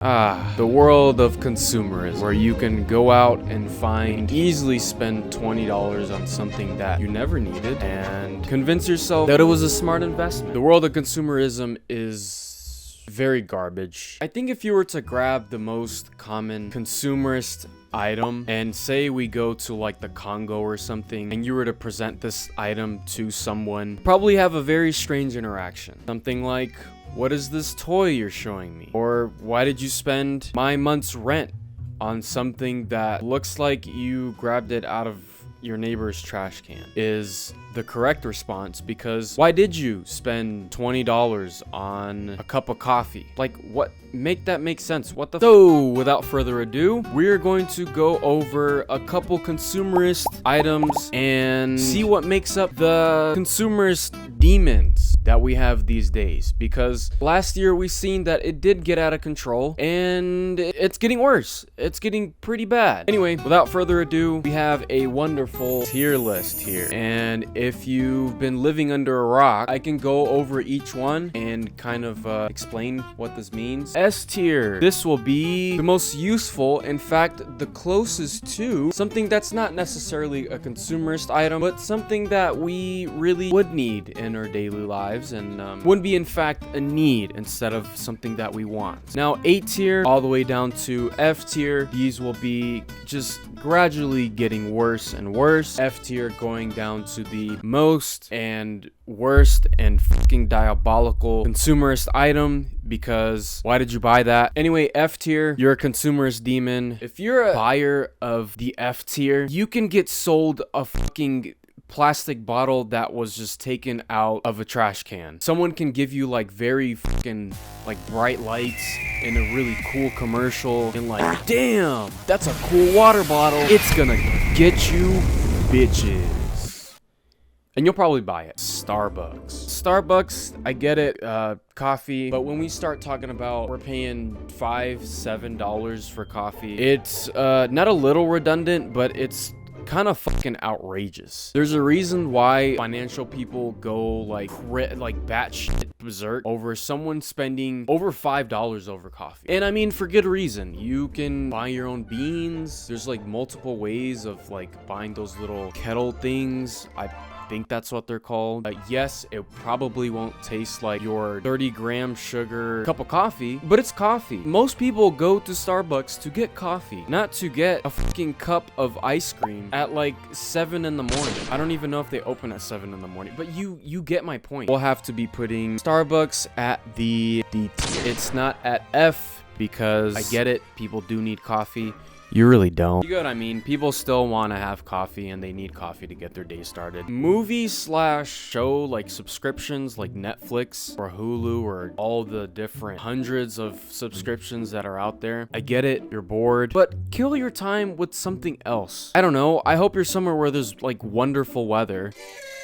The world of consumerism, where you can go out and easily spend $20 on something that you never needed and convince yourself that it was a smart investment. The world of consumerism is very garbage. I think if you were to grab the most common consumerist item and say we go to like the Congo or something and you were to present this item to someone, probably have a very strange interaction. Something like, what is this toy you're showing me? Or why did you spend my month's rent on something that looks like you grabbed it out of your neighbor's trash can? Is the correct response, because why did you spend $20 on a cup of coffee? Like, what? Make that make sense. What the So without further ado, we're going to go over a couple consumerist items and see what makes up the consumerist demons that we have these days, because last year we seen that it did get out of control and it's getting worse. It's getting pretty bad. Anyway, without further ado, we have a wonderful tier list here, and if you've been living under a rock, I can go over each one and kind of explain what this means. S tier. This will be the most useful, in fact, the closest to something that's not necessarily a consumerist item, but something that we really would need in our daily lives, and would be in fact a need instead of something that we want. Now, A tier all the way down to F tier, these will be just gradually getting worse and worse. F tier going down to the most and worst and fucking diabolical consumerist item, because why did you buy that? Anyway, F tier, you're a consumerist demon. If you're a buyer of the F tier, you can get sold a fucking plastic bottle that was just taken out of a trash can. Someone can give you like very fucking like bright lights in a really cool commercial and like, damn, that's a cool water bottle. It's gonna get you bitches. And you'll probably buy it. Starbucks, I get it, coffee, but when we start talking about we're paying $5-7 for coffee, it's not a little redundant, but it's kind of fucking outrageous. There's a reason why financial people go like batshit berserk over someone spending over $5 over coffee. And I mean, for good reason. You can buy your own beans. There's like multiple ways of like buying those little kettle things. I think that's what they're called. Yes, it probably won't taste like your 30-gram sugar cup of coffee, but it's coffee. Most people go to Starbucks to get coffee, not to get a fucking cup of ice cream at like 7 in the morning. I don't even know if they open at 7 in the morning, but you get my point. We'll have to be putting Starbucks at the D tier. It's not at F, because I get it, people do need coffee. You really don't. You get what I mean? People still want to have coffee and they need coffee to get their day started. Movie/show like subscriptions like Netflix or Hulu or all the different hundreds of subscriptions that are out there. I get it, you're bored, but kill your time with something else. I don't know. I hope you're somewhere where there's like wonderful weather.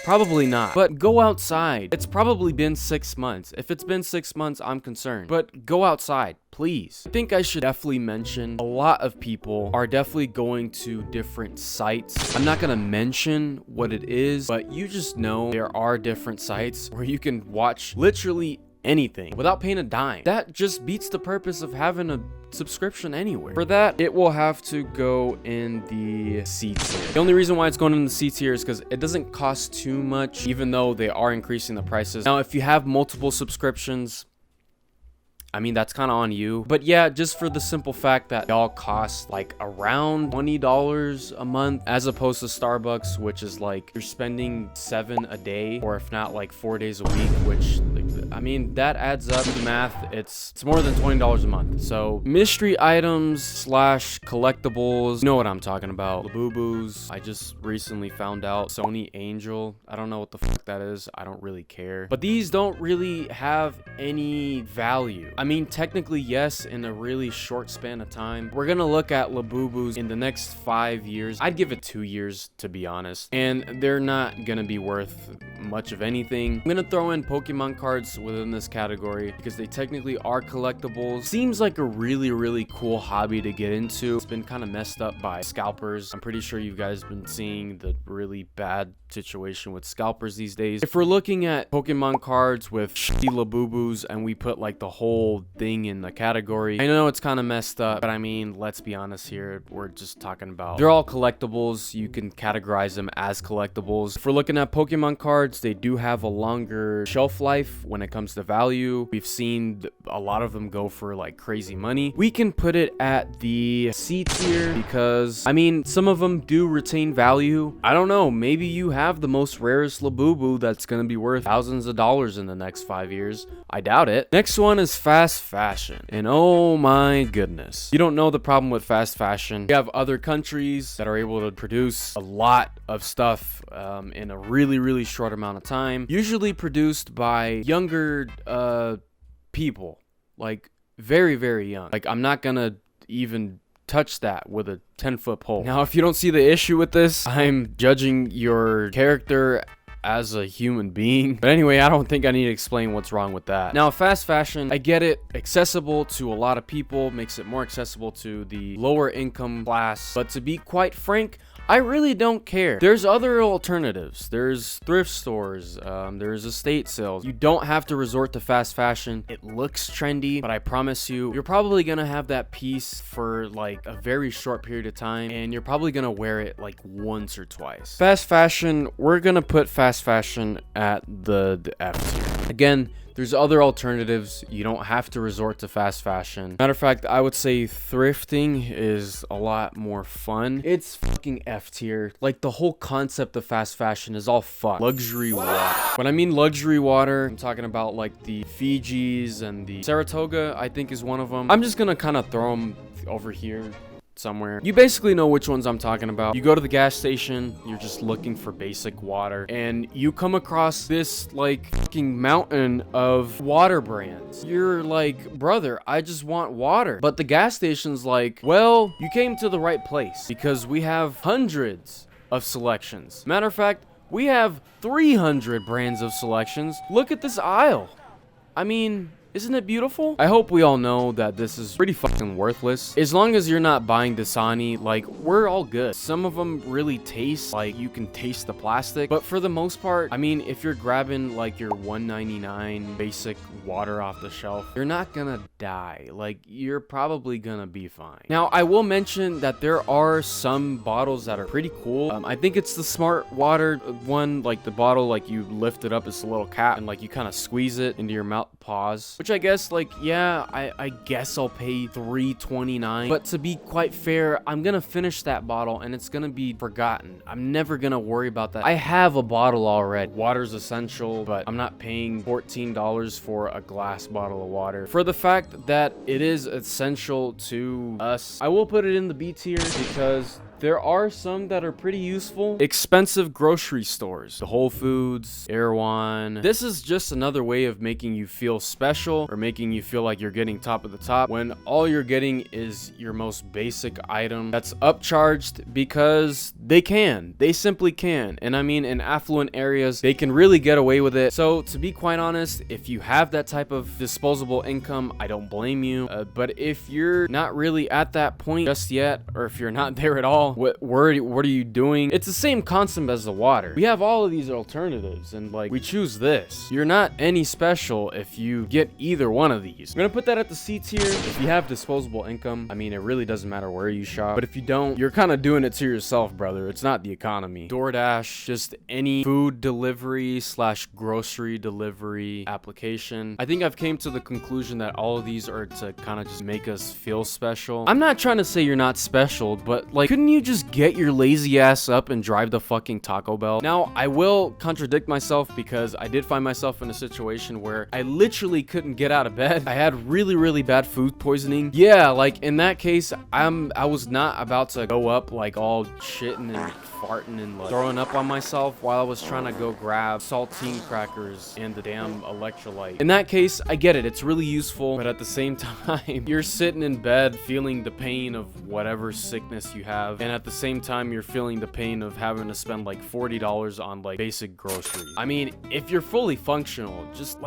Probably not, but go outside. It's probably been 6 months. If it's been 6 months, I'm concerned, but go outside, please. I think I should definitely mention a lot of people are definitely going to different sites. I'm not gonna mention what it is, but you just know there are different sites where you can watch literally anything without paying a dime. That just beats the purpose of having a subscription anywhere. For that, it will have to go in the C tier. The only reason why it's going in the C tier is because it doesn't cost too much, even though they are increasing the prices. Now, if you have multiple subscriptions, I mean, that's kind of on you. But yeah, just for the simple fact that y'all cost like around $20 a month, as opposed to Starbucks, which is like you're spending $7 a day, or if not like 4 days a week, which I mean, that adds up to the math. It's more than $20 a month. So mystery items / collectibles, you know what I'm talking about. Labubu's. I just recently found out Sony Angel. I don't know what the fuck that is. I don't really care. But these don't really have any value. I mean, technically, yes, in a really short span of time. We're gonna look at Labubu's in the next 5 years. I'd give it 2 years, to be honest. And they're not gonna be worth much of anything. I'm gonna throw in Pokemon cards within this category because they technically are collectibles. Seems like a really cool hobby to get into. It's been kind of messed up by scalpers. I'm pretty sure you guys have been seeing the really bad situation with scalpers these days. If we're looking at Pokemon cards with shitty Labubus and we put like the whole whole thing in the category. I know it's kind of messed up, but I mean, let's be honest here. We're just talking about, they're all collectibles. You can categorize them as collectibles. If we're looking at Pokemon cards, they do have a longer shelf life when it comes to value. We've seen a lot of them go for like crazy money. We can put it at the C tier because, I mean, some of them do retain value. I don't know, maybe you have the most rarest Labubu that's gonna be worth thousands of dollars in the next 5 years. I doubt it. Next one is fast fashion, and oh my goodness, you don't know the problem with fast fashion. You have other countries that are able to produce a lot of stuff in a really short amount of time, usually produced by younger people, like very young. Like, I'm not gonna even touch that with a 10-foot pole. Now, if you don't see the issue with this, I'm judging your character as a human being. But anyway, I don't think I need to explain what's wrong with that. Now, fast fashion, I get it, accessible to a lot of people, makes it more accessible to the lower income class. But to be quite frank, I really don't care. There's other alternatives. There's thrift stores, there's estate sales. You don't have to resort to fast fashion. It looks trendy, but I promise you, you're probably gonna have that piece for like a very short period of time, and you're probably gonna wear it like once or twice. Fast fashion, we're gonna put fast fashion at the F tier. Again, there's other alternatives. You don't have to resort to fast fashion. Matter of fact, I would say thrifting is a lot more fun. It's fucking F tier. Like, the whole concept of fast fashion is all fucked. Luxury water. When I mean luxury water, I'm talking about like the Fijis and the Saratoga, I think is one of them. I'm just gonna kind of throw them over here somewhere. You basically know which ones I'm talking about. You go to the gas station, you're just looking for basic water, and you come across this like fucking mountain of water brands. You're like, brother, I just want water. But the gas station's like, well, you came to the right place because we have hundreds of selections. Matter of fact, we have 300 brands of selections. Look at this aisle. I mean, isn't it beautiful? I hope we all know that this is pretty fucking worthless. As long as you're not buying Dasani, like, we're all good. Some of them really taste like you can taste the plastic, but for the most part, I mean, if you're grabbing like your $1.99 basic water off the shelf, you're not gonna die. Like, you're probably gonna be fine. Now, I will mention that there are some bottles that are pretty cool. I think it's the Smart Water one, like the bottle, like you lift it up, it's a little cap, and like you kind of squeeze it into your mouth, pause. Which I guess, like, yeah, I guess I'll pay $3.29. But to be quite fair, I'm gonna finish that bottle and it's gonna be forgotten. I'm never gonna worry about that. I have a bottle already. Water's essential, but I'm not paying $14 for a glass bottle of water. For the fact that it is essential to us, I will put it in the B tier because there are some that are pretty useful. Expensive grocery stores, the Whole Foods, Erewhon. This is just another way of making you feel special or making you feel like you're getting top of the top when all you're getting is your most basic item that's upcharged because they can. They simply can. And I mean, in affluent areas, they can really get away with it. So to be quite honest, if you have that type of disposable income, I don't blame you. But if you're not really at that point just yet, or if you're not there at all, what are you doing? It's the same concept as the water. We have all of these alternatives and like we choose this. You're not any special if you get either one of these. I'm gonna put that at the C tier. If you have disposable income, I mean, it really doesn't matter where you shop, but if you don't, you're kind of doing it to yourself, brother. It's not the economy. DoorDash, just any food delivery / grocery delivery application. I think I've came to the conclusion that all of these are to kind of just make us feel special. I'm not trying to say you're not special, but like, couldn't you just get your lazy ass up and drive the fucking Taco Bell? Now, I will contradict myself because I did find myself in a situation where I literally couldn't get out of bed. I had really bad food poisoning. Yeah, like in that case, I was not about to go up like all shitting and farting and like throwing up on myself while I was trying to go grab saltine crackers and the damn electrolyte. In that case, I get it. It's really useful, but at the same time, you're sitting in bed feeling the pain of whatever sickness you have. and at the same time you're feeling the pain of having to spend like $40 on like basic groceries. I mean, if you're fully functional, just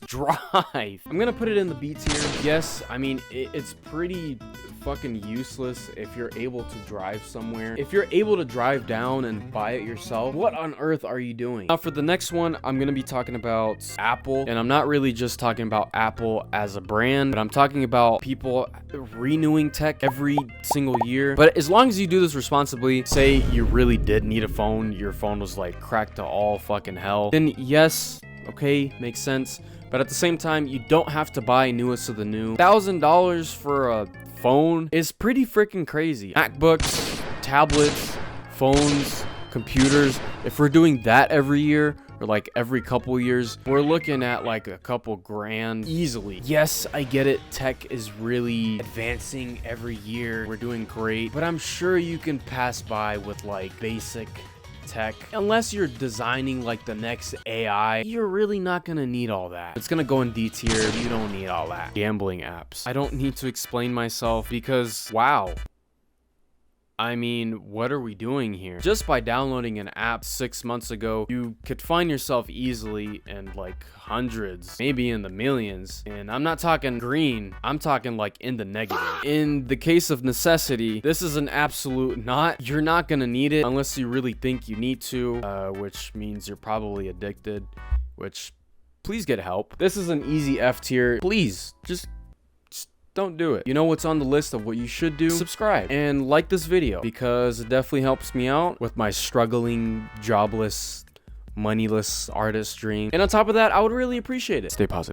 drive. I'm gonna put it in the B tier. Yes, I mean, it's pretty fucking useless if you're able to drive somewhere. If you're able to drive down and buy it yourself, what on earth are you doing? Now for the next one, I'm gonna be talking about Apple, and I'm not really just talking about Apple as a brand, but I'm talking about people renewing tech every single year. But as long as you do this responsibly, say you really did need a phone, your phone was like cracked to all fucking hell, then yes, okay, makes sense. But at the same time, you don't have to buy newest of the new. $1,000 for a phone is pretty freaking crazy. MacBooks, tablets, phones, computers, if we're doing that every year, or like every couple years, we're looking at like a couple grand easily. Yes, I get it, tech is really advancing every year, we're doing great, but I'm sure you can pass by with like basic tech. Unless you're designing like the next AI, you're really not gonna need all that. It's gonna go in D tier. You don't need all that. Gambling apps. I don't need to explain myself because, wow. I mean, what are we doing here? Just by downloading an app 6 months ago, you could find yourself easily in like hundreds, maybe in the millions. And I'm not talking green, I'm talking like in the negative. In the case of necessity, this is an absolute not. You're not gonna need it unless you really think you need to, which means you're probably addicted, which please get help. This is an easy F tier. Please, just don't do it. You know what's on the list of what you should do? Subscribe and like this video because it definitely helps me out with my struggling, jobless, moneyless artist dream. And on top of that, I would really appreciate it. Stay positive.